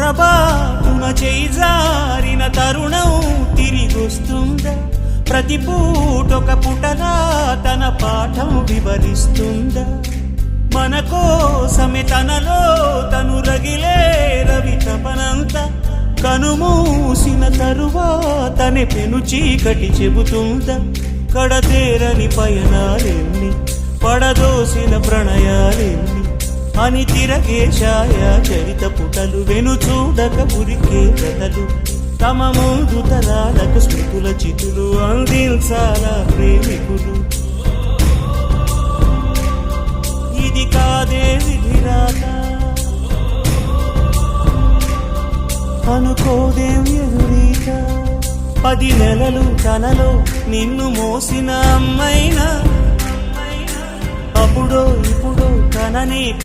పొరపాటున చేజారిన తరుణం తిరిగొస్తుందా? ప్రతి పూటొక పుటలా తన పాఠం వివరిస్తుందా? మన కోసమే తనలో తను రగిలే రవి తపనంత కనుమూసిన తరువాతనే పెను చీకటి చెబుతుందా? కడతేరని పయనాలెన్ని, పడదోసిన ప్రణయాలెన్ని అని తిరగే ఛాయా చరిత పుటలు, వెను చూడక ఉరికే కథలు, తమ ముందు తరాలకు స్మృతుల చితులు అందించాలా ప్రేమికులు. ఇది కాదే విధిరాత, అనుకోదేం ఎదురీత. 10 నెలలు తనలో నిన్ను మోసిన అమ్మైనా, అప్పుడో ఇప్పుడో తనని